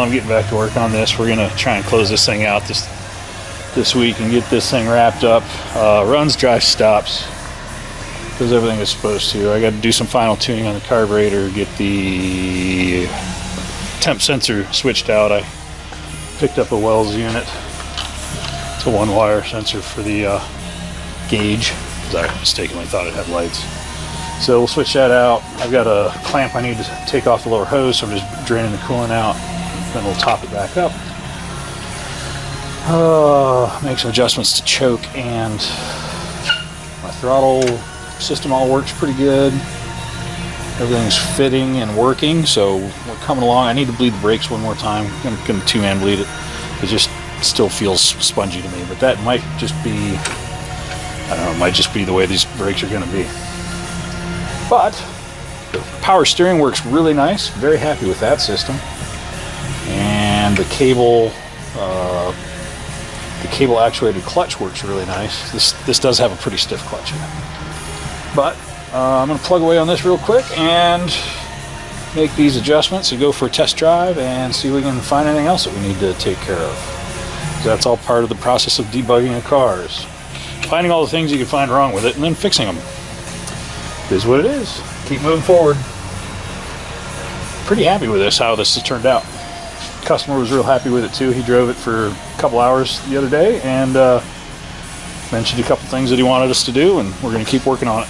I'm getting back to work on this. We're gonna try and close this thing out this week and get this thing wrapped up. Runs, drives, stops, does everything it's supposed to. I got to do some final tuning on the carburetor, get the temp sensor switched out. I picked up a Wells unit. It's a one-wire sensor for the gauge, because I mistakenly thought it had lights. So we'll switch that out. I've got a clamp I need to take off the lower hose, so I'm just draining the coolant out. Then we'll top it back up. Make some adjustments to choke, and my throttle system all works pretty good. Everything's fitting and working, so we're coming along. I need to bleed the brakes one more time. I'm going to two-man bleed it. It just still feels spongy to me, but that might just be, I don't know, it might just be the way these brakes are going to be. But the power steering works really nice. Very happy with that system. And the cable actuated clutch works really nice. This does have a pretty stiff clutch here. But I'm going to plug away on this real quick and make these adjustments and go for a test drive and see if we can find anything else that we need to take care of. That's all part of the process of debugging a car, is finding all the things you can find wrong with it and then fixing them. It is what it is. Keep moving forward. Pretty happy with this, how this has turned out. Customer was real happy with it too. He drove it for a couple hours the other day and mentioned a couple things that he wanted us to do, and we're going to keep working on it.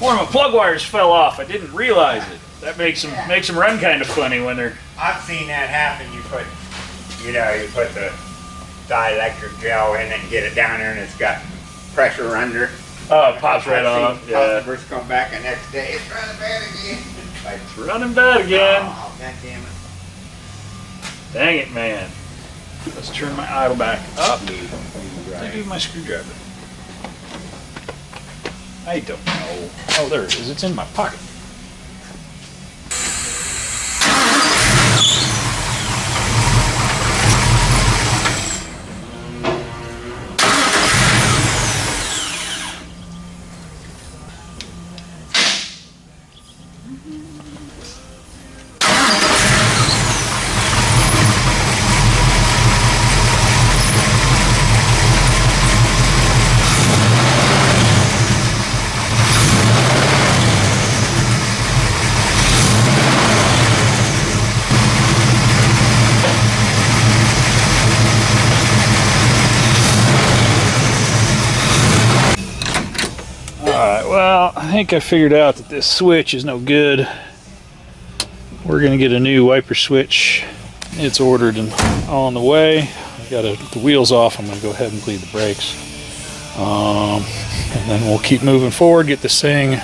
One of my plug wires fell off. I didn't realize it. That makes them run kind of funny when they're... I've seen that happen. You put the dielectric gel in it and get it down there, and it's got pressure under. Oh, it pops right off. Yeah. Customers come back the next day. It's running bad again. Like, it's running bad again. Oh, God damn it! Dang it, man. Let's turn my idle back up. What do I do with my screwdriver? I don't know. Oh, there it is. It's in my pocket. Well, I think I figured out that this switch is no good. We're going to get a new wiper switch. It's ordered and on the way. I got the wheels off. I'm going to go ahead and bleed the brakes. And then we'll keep moving forward, get this thing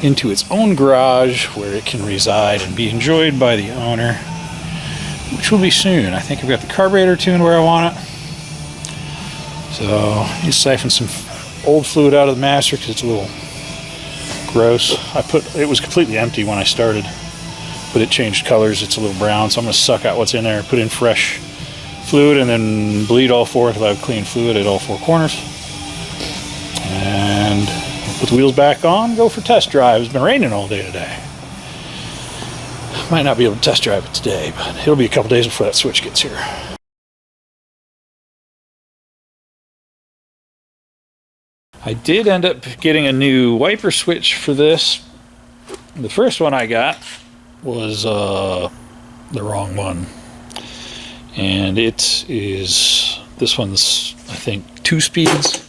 into its own garage where it can reside and be enjoyed by the owner, which will be soon. I think I've got the carburetor tuned where I want it. So you siphon some old fluid out of the master because it's a little gross. It was completely empty when I started, but it changed colors. It's a little brown, so I'm going to suck out what's in there, put in fresh fluid, and then bleed all four until I have clean fluid at all four corners. And put the wheels back on, go for test drive. It's been raining all day today. Might not be able to test drive it today, but it'll be a couple days before that switch gets here. I did end up getting a new wiper switch for this. The first one I got was the wrong one. And this one's, I think, 2 speeds.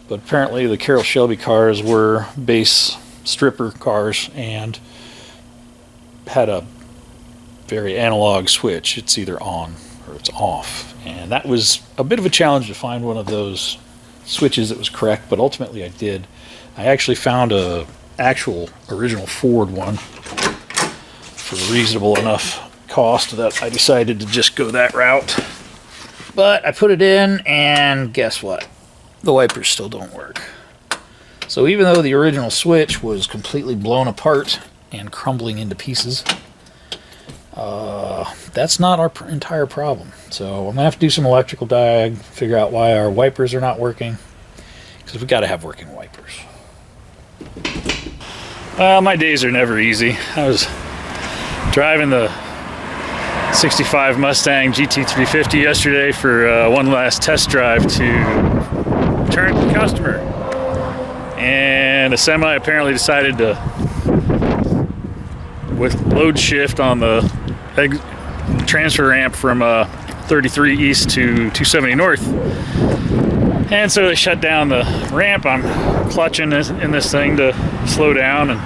But apparently the Carroll Shelby cars were base stripper cars and had a very analog switch. It's either on or it's off. And that was a bit of a challenge to find one of those switches that was correct, but ultimately I did. I actually found a actual original Ford one for a reasonable enough cost that I decided to just go that route. But I put it in, and guess what? The wipers still don't work. So even though the original switch was completely blown apart and crumbling into pieces, that's not our entire problem. So I'm gonna have to do some electrical diag, figure out why our wipers are not working, because we got to have working wipers. Well, my days are never easy. I was driving the 65 Mustang GT350 yesterday for one last test drive to return to the customer, and a semi apparently decided to, with load shift on the transfer ramp from 33 East to 270 North, and so they shut down the ramp. I'm clutching in this thing to slow down, and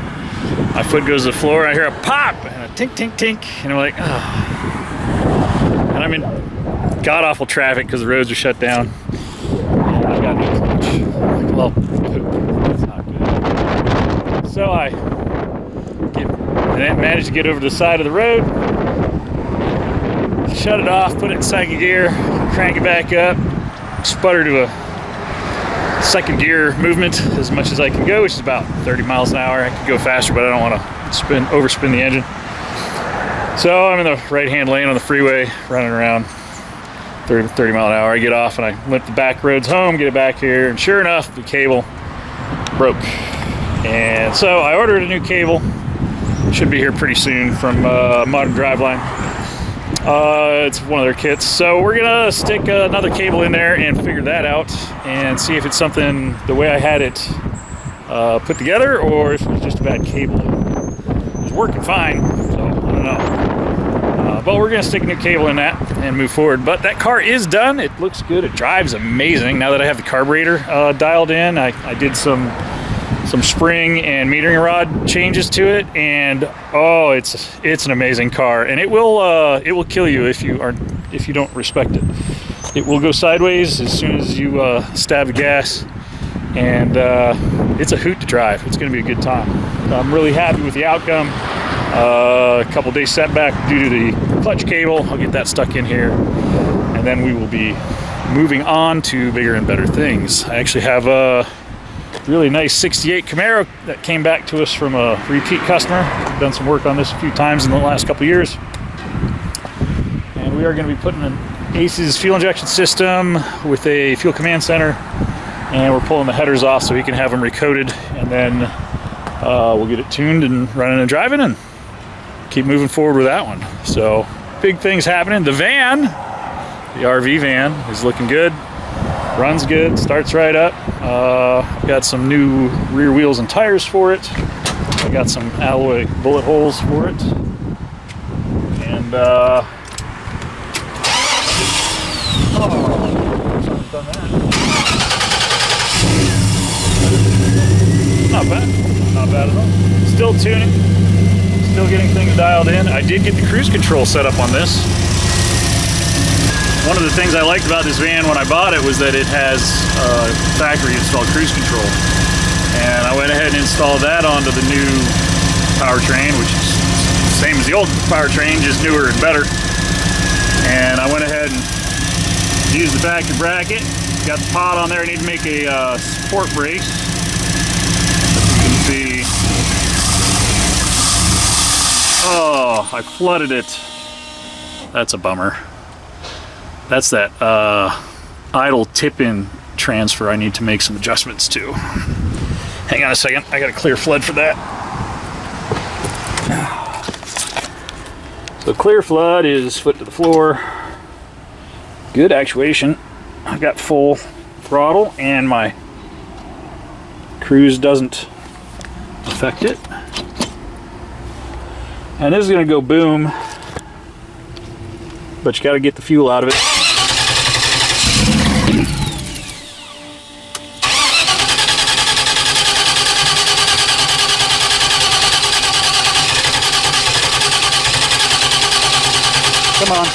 my foot goes to the floor. I hear a pop and a tink, tink, tink, and I'm like, oh. And I'm in god-awful traffic because the roads are shut down. And I've got no clutch. Well, poop. That's not good. So I managed to get over to the side of the road, shut it off, put it in second gear, crank it back up, sputter to a second gear movement as much as I can go, which is about 30 miles an hour. I could go faster, but I don't want to overspin the engine. So I'm in the right-hand lane on the freeway, running around 30 mile an hour. I get off and I limp the back roads home, get it back here, and sure enough, the cable broke. And so I ordered a new cable. Should be here pretty soon from Modern Driveline. It's one of their kits. So we're gonna stick another cable in there and figure that out and see if it's something the way I had it put together, or if it was just a bad cable. It was working fine, so I don't know. But we're gonna stick a new cable in that and move forward. But that car is done. It looks good. It drives amazing. Now that I have the carburetor dialed in, I did some spring and metering rod changes to it, and oh, it's an amazing car, and it will kill you if you don't respect it. It will go sideways as soon as you stab the gas, and it's a hoot to drive. It's going to be a good time. I'm really happy with the outcome. A couple days setback due to the clutch cable. I'll get that stuck in here, and then we will be moving on to bigger and better things. I actually have a really nice 68 Camaro that came back to us from a repeat customer. I've done some work on this a few times in the last couple of years, and we are going to be putting an ACES fuel injection system with a fuel command center, and we're pulling the headers off so we can have them recoated, and then we'll get it tuned and running and driving and keep moving forward with that one. So big things happening. The van, the RV van, is looking good. Runs good, starts right up. I've got some new rear wheels and tires for it. I got some alloy bullet holes for it. And done that. Not bad. Not bad at all. Still tuning. Still getting things dialed in. I did get the cruise control set up on this. One of the things I liked about this van when I bought it was that it has factory installed cruise control. And I went ahead and installed that onto the new powertrain, which is the same as the old powertrain, just newer and better. And I went ahead and used the factory bracket. Got the pod on there. I need to make a support brace. As you can see. Oh, I flooded it. That's a bummer. That's that idle tip-in transfer I need to make some adjustments to. Hang on a second, I got a clear flood for that. So clear flood is foot to the floor. Good actuation. I've got full throttle and my cruise doesn't affect it. And this is gonna go boom, but you gotta get the fuel out of it. Come on.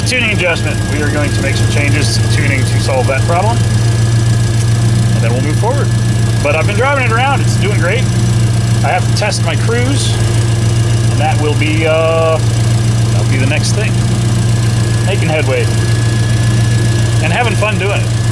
a tuning adjustment. We are going to make some changes to the tuning to solve that problem, and then we'll move forward. But I've been driving it around. It's doing great. I have to test my cruise, and that'll be the next thing. Making headway and having fun doing it.